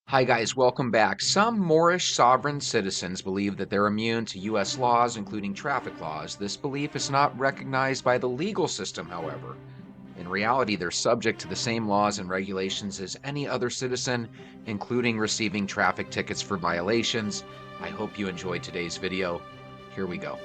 Hi guys, welcome back. Some Moorish sovereign citizens believe that they're immune to US laws, including traffic laws. This belief is not recognized by the legal system, however. In reality, they're subject to the same laws and regulations as any other citizen, including receiving traffic tickets for violations. I hope you enjoyed today's video. Here we go.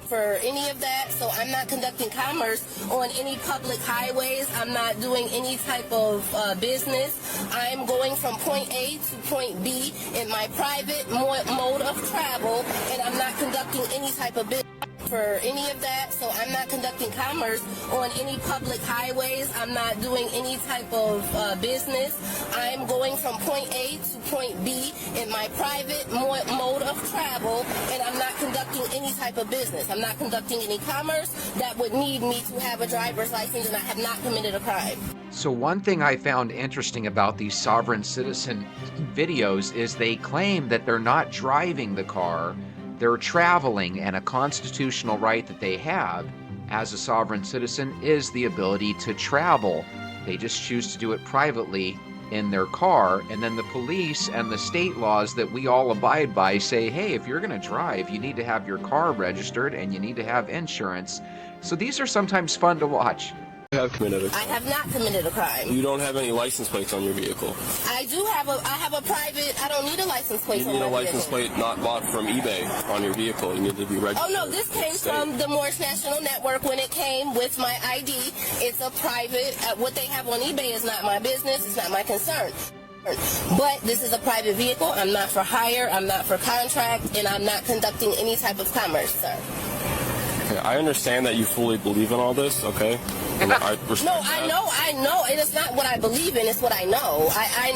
For any of that, so I'm not conducting commerce on any public highways. I'm not doing any type of business. I'm going from point A to point B in my private mode of travel, and I'm not conducting any type of business for any of that, so I'm not conducting commerce on any public highways. I'm not doing any type of business. I'm going from point A to point B in my private mode of travel, and I'm not conducting any type of business. I'm not conducting any commerce that would need me to have a driver's license, and I have not committed a crime. So one thing I found interesting about these sovereign citizen videos is they claim that they're not driving the car, they're traveling, and a constitutional right that they have as a sovereign citizen is the ability to travel. They just choose to do it privately in their car, and then the police and the state laws that we all abide by say, hey, if you're going to drive, you need to have your car registered and you need to have insurance. So these are sometimes fun to watch. I have not committed a crime. You don't have any license plates on your vehicle. I have a private, I don't need a license plate. You need a license plate not bought from eBay on your vehicle. You need to be registered. Oh no, this came from the Moorish National Network when it came with my ID. It's a private, what they have on eBay is not my business, it's not my concern. But this is a private vehicle, I'm not for hire, I'm not for contract, and I'm not conducting any type of commerce, sir. Okay, I understand that you fully believe in all this, okay? And I know. It is not what I believe in, it's what I know. I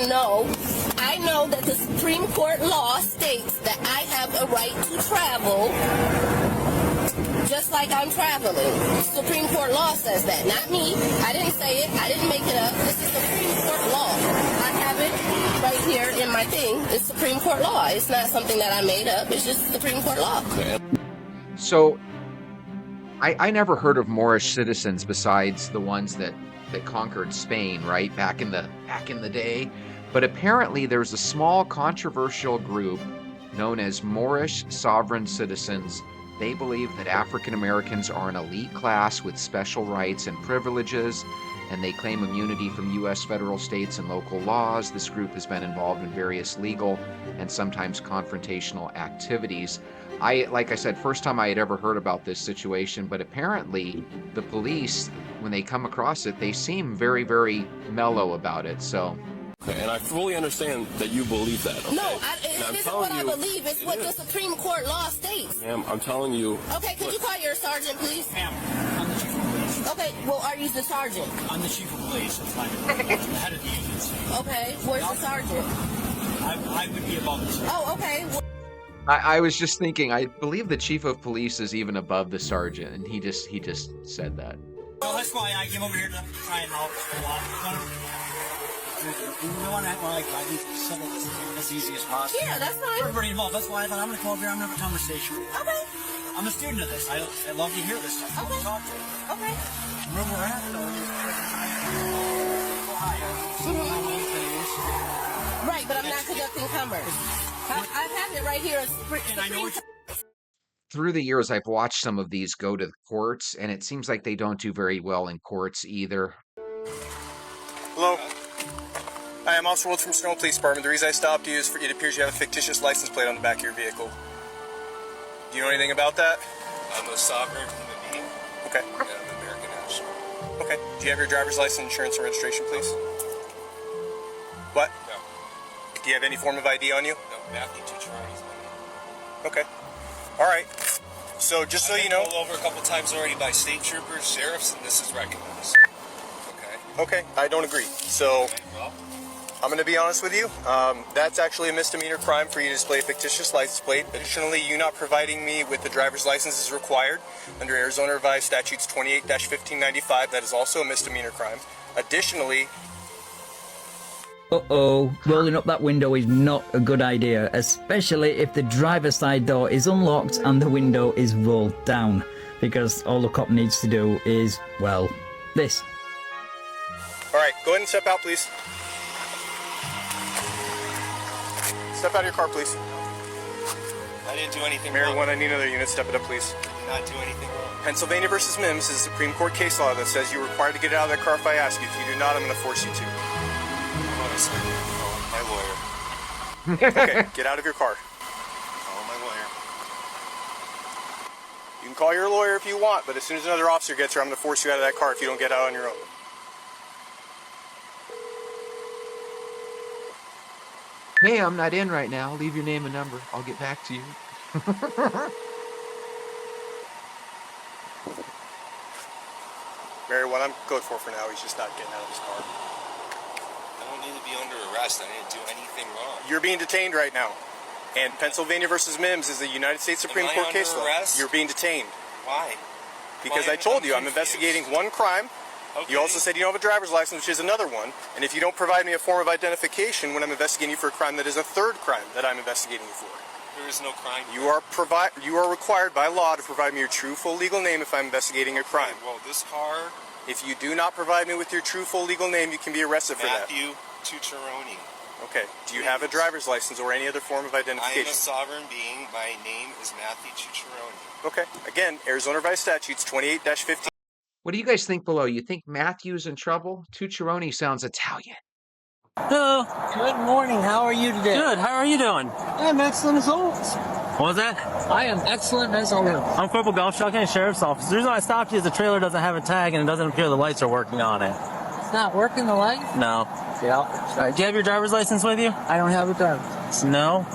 know that the Supreme Court law states that I have a right to travel just like I'm traveling. Supreme Court law says that, not me. I didn't say it, I didn't make it up. This is Supreme Court law. I have it right here in my thing. It's Supreme Court law. It's not something that I made up, it's just Supreme Court law. Okay. So I never heard of Moorish citizens besides the ones that conquered Spain, right, back in the day. But apparently there's a small controversial group known as Moorish sovereign citizens. They believe that African Americans are an elite class with special rights and privileges, and they claim immunity from U.S. federal, states, and local laws. This group has been involved in various legal and sometimes confrontational activities. Like I said, first time I had ever heard about this situation, but apparently the police, when they come across it, they seem very, very mellow about it, so. Okay, and I fully understand that you believe that, okay? No, it isn't what I believe, it's what the Supreme Court law states. Ma'am, I'm telling you. Okay, could you call your sergeant, please? Ma'am, I'm the chief of police. Okay, well, are you the sergeant? I'm the chief of police. I'm the head of the agency. Okay, where's the sergeant? I would be above this. Oh, okay. I was just thinking, I believe the chief of police is even above the sergeant, and he just said that. Well, that's why I came over here to try and help a lot. You want to act like I do settle this as easy as possible. Yeah, that's fine. Everybody involved. That's why I thought I'm going to come over here. I'm going to have a conversation. Okay. I'm a student of this. I love to hear this stuff. I want to talk to you. Okay. Where we're at, though, Right, but I'm not conducting commerce. I have it right here. And I know what Through the years, I've watched some of these go to the courts, and it seems like they don't do very well in courts either. Hello. Hi, I'm Officer Woods from Sonoma Police Department. The reason I stopped you is it appears you have a fictitious license plate on the back of your vehicle. Do you know anything about that? I'm a sovereign human being. Okay. And I'm American national. Okay. Do you have your driver's license, insurance, and registration, please? What? No. Do you have any form of ID on you? No, Matthew Tucciardi's my name. Okay. All right. So just so you know. I've been pulled over a couple times already by state troopers, sheriffs, and this is recognized. Okay. Okay. I don't agree. So Okay, well, I'm going to be honest with you. That's actually a misdemeanor crime for you to display a fictitious license plate. Additionally, you not providing me with the driver's license is required under Arizona Revised Statutes 28-1595. That is also a misdemeanor crime. Additionally, rolling up that window is not a good idea, especially if the driver's side door is unlocked and the window is rolled down, because all the cop needs to do is, well, this. all right, go ahead and step out, please. Step out of your car, please. I didn't do anything wrong. Marijuana, I need another unit. Step it up, please. I did not do anything wrong. Pennsylvania versus Mims is a Supreme Court case law that says you're required to get out of that car if I ask you. If you do not, I'm going to force you to. Hold on a second. Call my lawyer. Okay, get out of your car. Call my lawyer. You can call your lawyer if you want, but as soon as another officer gets here, I'm going to force you out of that car if you don't get out on your own. Hey, I'm not in right now. Leave your name and number. I'll get back to you. Mary, what I'm good for now, he's just not getting out of his car. I don't need to be under arrest. I didn't do anything wrong. You're being detained right now. And Pennsylvania versus Mims is a United States Supreme Court case law. Arrest? You're being detained. Why? Because Why? I told you, I'm confused. investigating one crime. Okay. You also said you don't have a driver's license, which is another one. And if you don't provide me a form of identification when I'm investigating you for a crime, that is a third crime that I'm investigating you for. There is no crime. You are required by law to provide me your true full legal name if I'm investigating a crime. Well, this car, If you do not provide me with your true full legal name, you can be arrested for that. Matthew Tucciaroni. Okay. Do you have a driver's license or any other form of I am identification? a sovereign being. My name is Matthew Tucciaroni. Okay. Again, Arizona Revised Statutes 28-15. What do you guys think below? You think Matthew's in trouble? Tucciaroni sounds Italian. Hello. Good morning. How are you today? Good. How are you doing? I'm excellent as always. What was that? I am excellent as always. I'm Corporal Gulfshock County Sheriff's Office. The reason I stopped you is the trailer doesn't have a tag and it doesn't appear the lights are working on it. It's not working, the light? No. Yeah. Do you have your driver's license with you? I don't have a driver's license. No.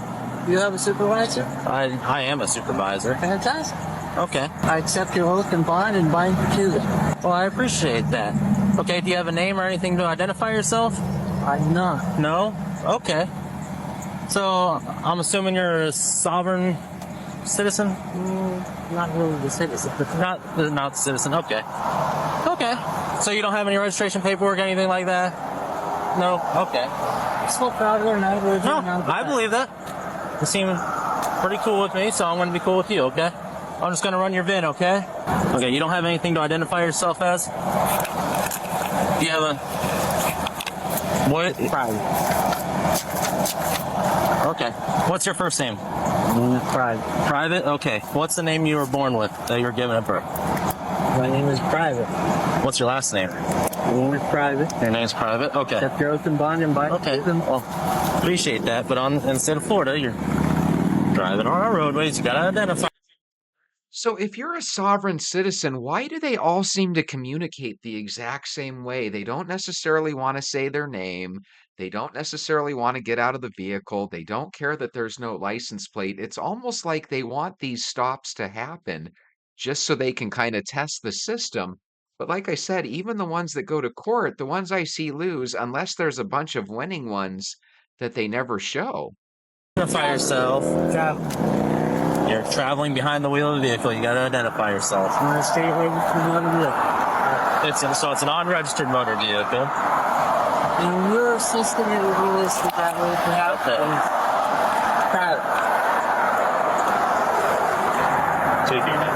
You have a supervisor? I am a supervisor. Fantastic. Okay. I accept your oath and bond and bind you to it. Well, I appreciate that. Okay. Do you have a name or anything to identify yourself? I'm not. No. Okay. So I'm assuming you're a sovereign citizen. Not really the citizen. Not citizen. Okay. Okay. So you don't have any registration paperwork, anything like that? No. Okay. So proud or not, we're No, doing all I that. believe that. You seem pretty cool with me, so I'm going to be cool with you, okay? I'm just going to run your VIN, okay? Okay, you don't have anything to identify yourself as? Do you have a... What? Private. Okay. What's your first name? Private. Private? Okay. What's the name you were born with that you were given at birth? My name is Private. What's your last name? My name is Private. Your name's Private? Okay. Accept your oath and bond and bind Okay. you to them. Well, appreciate that, but in the state of Florida, you're driving on our roadways. You got to identify. So if you're a sovereign citizen, why do they all seem to communicate the exact same way? They don't necessarily want to say their name. They don't necessarily want to get out of the vehicle. They don't care that there's no license plate. It's almost like they want these stops to happen just so they can kind of test the system. But like I said, even the ones that go to court, the ones I see lose, unless there's a bunch of winning ones that they never show. Identify yourself. You're traveling behind the wheel of the vehicle. You got to identify yourself. I'm going to state registered motor vehicle. It's an unregistered motor vehicle. In your system, it will be listed that way perhaps Okay. as private. Take your name.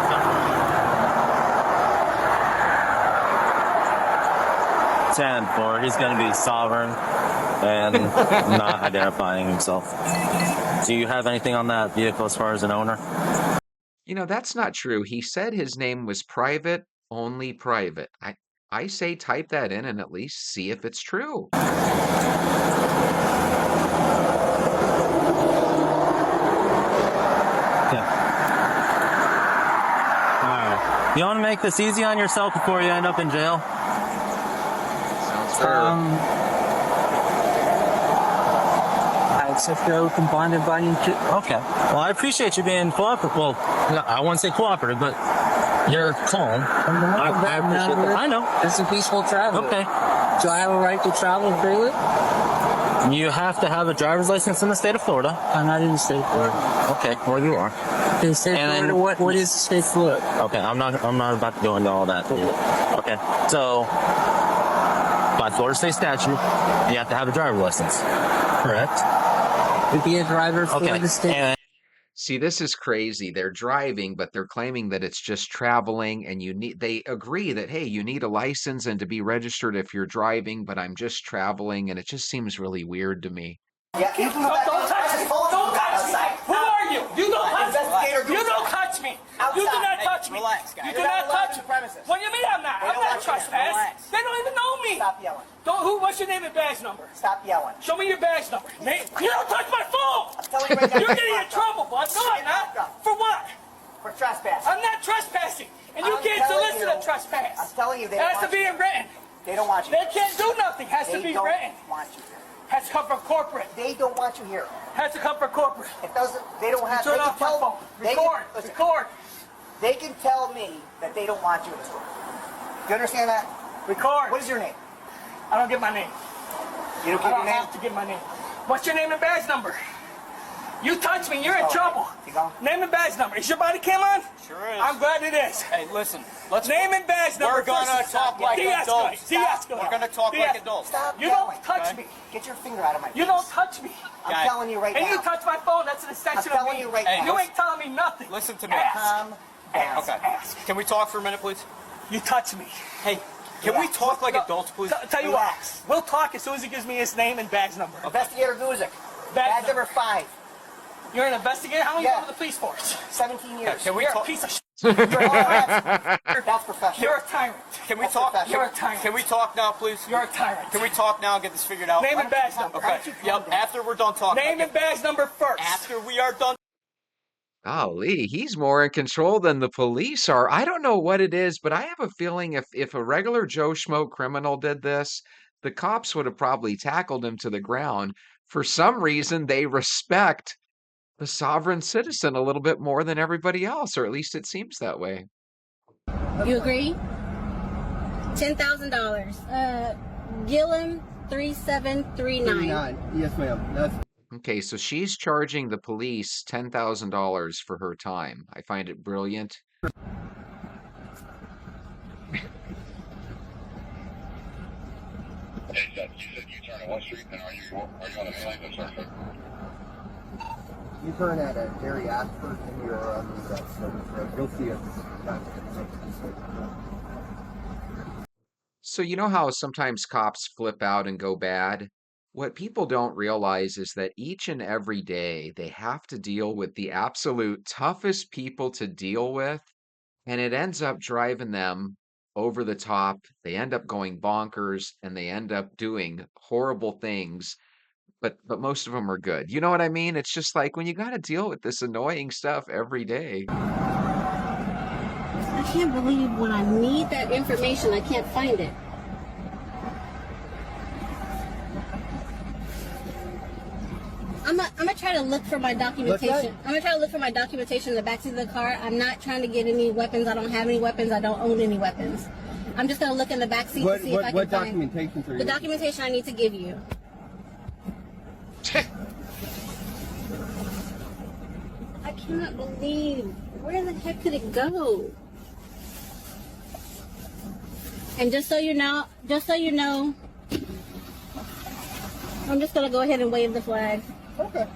10-4. He's going to be sovereign and not identifying himself. Do you have anything on that vehicle as far as an owner? You know, that's not true. He said his name was Private, only Private. I say type that in and at least see if it's true. Yeah. Alright. You want to make this easy on yourself before you end up in jail? Sounds fair. I accept your oath and bond and bind you to. Okay. Well, I appreciate you being cooperative. Well, I wouldn't say cooperative, but you're calm. I appreciate that. I know. It's a peaceful travel. Okay. Do I have a right to travel freely? You have to have a driver's license in the state of Florida. I'm not in the state of Florida. Okay. Well, you are. In the state of And then- Florida, what is the state of Florida? Okay. I'm not about to go into all that. Okay. So, by Florida state statute, you have to have a driver's license. Correct? To be a driver for Okay. the state. And See, this is crazy. They're driving, but they're claiming that it's just traveling and they agree that, hey, you need a license and to be registered if you're driving, but I'm just traveling, and it just seems really weird to me. Yeah, touch me. Don't touch me. Who are you? You don't touch me. Investigator You Guzik. don't touch me. Outside. You do not Hey, touch me. relax, guys. You do You're not not allowed touch on me. the premises. What do you mean I'm not? They I'm don't not want you there. trespass. Relax. They don't even know me. Stop yelling. What's your name and badge number? Stop yelling. Show me your badge number. You don't touch my phone. I'm telling you right now. You're getting in trouble, bud. Go on, huh? For what? For trespassing. I'm not trespassing. And you I'm can't telling solicit you- a trespass. I'm telling you, they It don't has to want be you. in written. They don't want you. They can't do nothing. Has to They be don't written. want you here. Has to come from corporate. They don't want you here. Has to come from corporate. It doesn't. They don't have. Turn They can off my tell. phone. They Record. can, listen, Record. They can tell me that they don't want you in the store. Do you understand that? Record. What is your name? I don't get my name. You don't I give your don't name. have to give my name. What's your name and badge number? You touch me, you're in trouble. You go. Name and badge number. Is your body cam on? Sure is. I'm glad it is. Hey, listen. Let's. Name and badge number. We're gonna first. talk like De-escalate. adults. De-escalate. We're gonna talk like De-escalate. adults. Stop You yelling. don't touch okay? me. Get your finger out of my face. You don't touch me. I'm Guy. telling you right And now. you touch my phone, that's an extension I'm of telling me. you right Hey, now. You ain't telling me nothing. Listen to me. Ask. Calm down. Okay. Ask. Can we talk for a minute, please? You touch me. Hey, can we Relax. talk like No, adults, please? Tell you Relax. what. We'll talk as soon as he gives me his name and badge number. Investigator Guzik. Badge Badge number 5. You're an investigator? How long Yeah. you been with the police force? 17 years. Can we You're a talk? piece of shit. That's professional. You're a tyrant. Can we That's talk? professional. You're a tyrant. Can we talk now, please? You're a tyrant. Can we talk now and get this figured out? Name and badge number. Okay. Yep. After we're done talking. Name and badge number first. After we are done. Golly, he's more in control than the police are. I don't know what it is, but I have a feeling if a regular Joe Schmo criminal did this, the cops would have probably tackled him to the ground. For some reason, they respect the sovereign citizen a little bit more than everybody else, or at least it seems that way. You agree? $10,000. Gillum 3739. Yes, ma'am. That's Okay, so she's charging the police $10,000 for her time. I find it brilliant. Hey, Seth, you said you turn on what street, and are you on the side of Circuit? you turn at a Jerry Ashford and you're on the Service Road. You'll see it. So you know how sometimes cops flip out and go bad? What people don't realize is that each and every day they have to deal with the absolute toughest people to deal with, and it ends up driving them over the top. They end up going bonkers and they end up doing horrible things, but most of them are good. You know what I mean? It's just like when you got to deal with this annoying stuff every day. I can't believe when I need that information, I can't find it. I'm gonna try to look for my documentation. I'm gonna try to look for my documentation in the backseat of the car. I'm not trying to get any weapons. I don't have any weapons. I don't own any weapons. I'm just gonna look in the backseat to see if I can What find documentation are the you? documentation I need to give you. I cannot believe, where the heck did it go? And just so you know, I'm just gonna go ahead and wave the flag. Okay.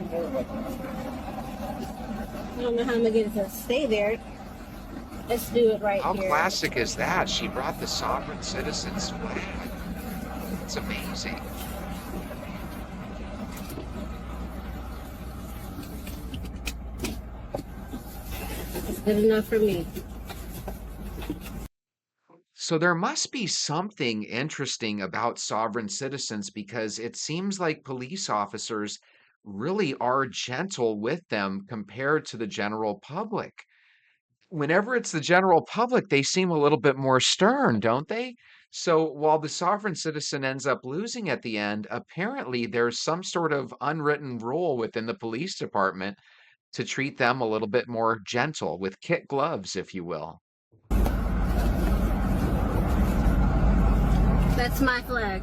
I don't know how I'm gonna get it to stay there. Let's do it right How here. classic is that? She brought the sovereign citizen's flag. It's amazing. It's good enough for me. So there must be something interesting about sovereign citizens because it seems like police officers really are gentle with them compared to the general public. Whenever it's the general public, they seem a little bit more stern, don't they? So while the sovereign citizen ends up losing at the end, apparently there's some sort of unwritten rule within the police department to treat them a little bit more gentle with kid gloves, if you will. That's my flag.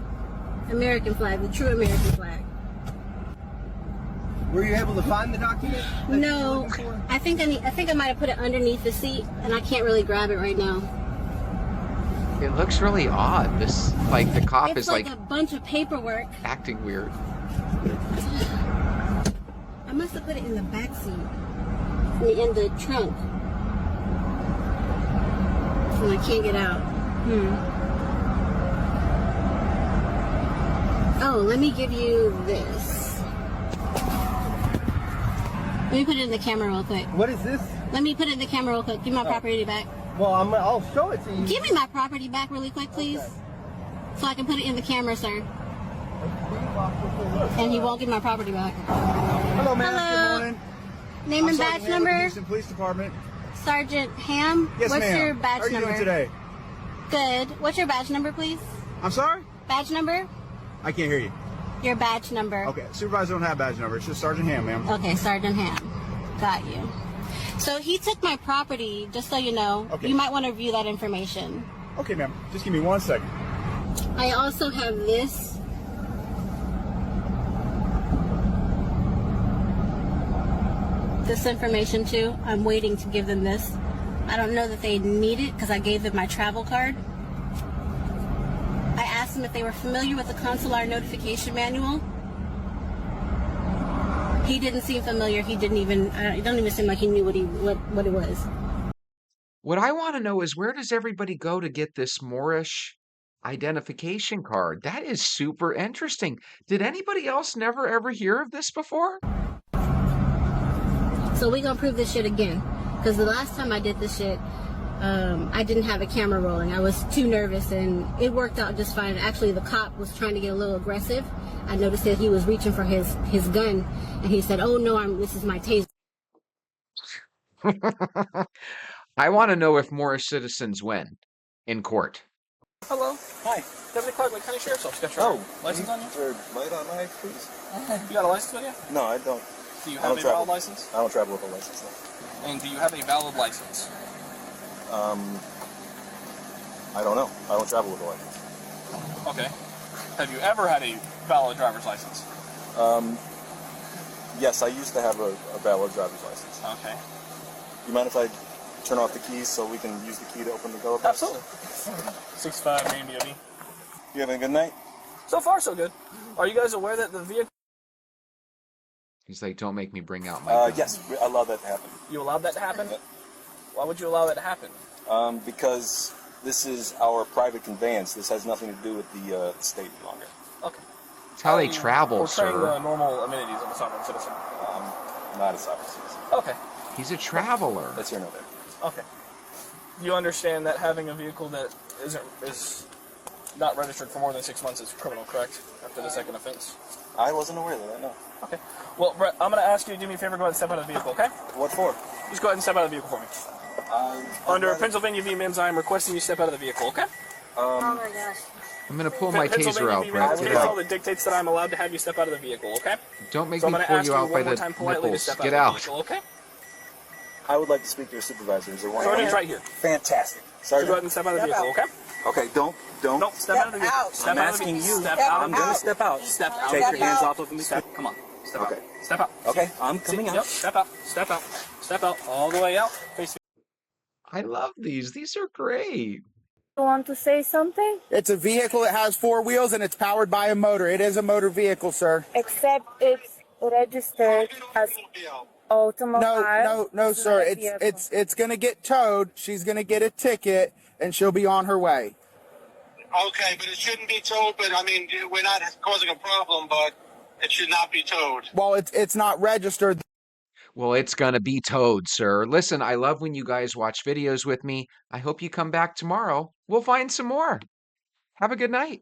American flag, the true American flag. Were you able to find the document? that you were No, looking for? I think I might have put it underneath the seat, and I can't really grab it right now. It looks really odd. This, like, the cop It's is like like a bunch of paperwork. acting weird. I must have put it in the back seat, in the trunk, and I can't get out. Oh, let me give you this. me put it in the camera real quick. What is this? Let me put it in the camera real quick. Give me my property back. Well, I'll show it to you. Give me my property back really quick, please. Okay. So I can put it in the camera, sir. And he won't give my property back. Hello, ma'am. Hello. Good morning. Name and badge number? Houston Police Department. Sergeant Ham. Yes, What's ma'am. your badge How are you number? doing today? Good. What's your badge number, please? I'm sorry? Badge number? I can't hear you. Your badge number. Okay, supervisor don't have badge number. It's just Sergeant Ham, ma'am. Okay, Sergeant Ham. Got you. So he took my property, just so you know. Okay. You might want to review that information. Okay, ma'am. Just give me 1 second. I also have this. This information too. I'm waiting to give them this. I don't know that they need it because I gave them my travel card. I asked them if they were familiar with the consular notification manual. He didn't seem familiar. He didn't even. It don't even seem like he knew what it was. What I want to know is where does everybody go to get this Moorish identification card? That is super interesting. Did anybody else never ever hear of this before? So we gonna prove this shit again. Because the last time I did this shit, I didn't have a camera rolling. I was too nervous, and it worked out just fine. Actually, the cop was trying to get a little aggressive. I noticed that he was reaching for his gun, and he said, "Oh no, this is my taser." I want to know if Moorish citizens win in court. Hello. Hi. Deputy Clark, Lake County Sheriff's Office. Got your license on you? Light on my, please. You got a license with you? No, I don't. Do you I have don't a travel. valid license? I don't travel with a license. And do you have a valid license? No. I don't know. I don't travel with a license. Okay. Have you ever had a valid driver's license? Yes, I used to have a valid driver's license. Okay. You mind if I turn off the keys so we can use the key to open the door? Absolutely. 6'5", Maine DOD. You having a good night? So far, so good. Are you guys aware that the vehicle... He's like, don't make me bring out my gun. Yes, I allow that to happen. You allowed that to happen? Why would you allow that to happen? Because this is our private conveyance. This has nothing to do with the state any longer. Okay. It's how they travel, Portraying the sir. normal amenities of a sovereign citizen. Not a sovereign citizen. Okay. He's a traveler. That's here, no there. Okay. You understand that having a vehicle that is not registered for more than 6 months is criminal, correct? After the second offense. I wasn't aware of that, no. Okay. Well, Brett, I'm going to ask you to do me a favor, go ahead and step out of the vehicle, okay? What for? Just go ahead and step out of the vehicle for me. Under Pennsylvania v. Mims, I am requesting you step out of the vehicle, okay? Oh my gosh. I'm going to pull my taser Pennsylvania out, v. Brett. Mims Get case law out. that dictates that I'm allowed to have you step out of the vehicle, okay? Don't make So I'm me going to pull ask you you out by one more the time politely to nipples. step Get out of out. the vehicle, okay? I would like to speak to your supervisor. Is there one? Sergeant's right here. Fantastic. So Sergeant. go ahead and step out of the vehicle, okay? Okay, don't. No, step out of the vehicle. Step I'm out of the asking vehicle. you. Step out. I'm going to step out. Step out. Take your hands off of me. Come on. Step Okay. out. Step out. Okay, I'm coming out. Yep. Step out. Step out. Step out. All the way out. Face. I love these. These are great. You want to say something? It's a vehicle that has 4 wheels and it's powered by a motor. It is a motor vehicle, sir. Except it's registered as automobile. No, sir. It's gonna get towed. She's gonna get a ticket and she'll be on her way. Okay, but it shouldn't be towed. But I mean, we're not causing a problem, but it should not be towed. Well, it's not registered. Well, it's going to be towed, sir. Listen, I love when you guys watch videos with me. I hope you come back tomorrow. We'll find some more. Have a good night.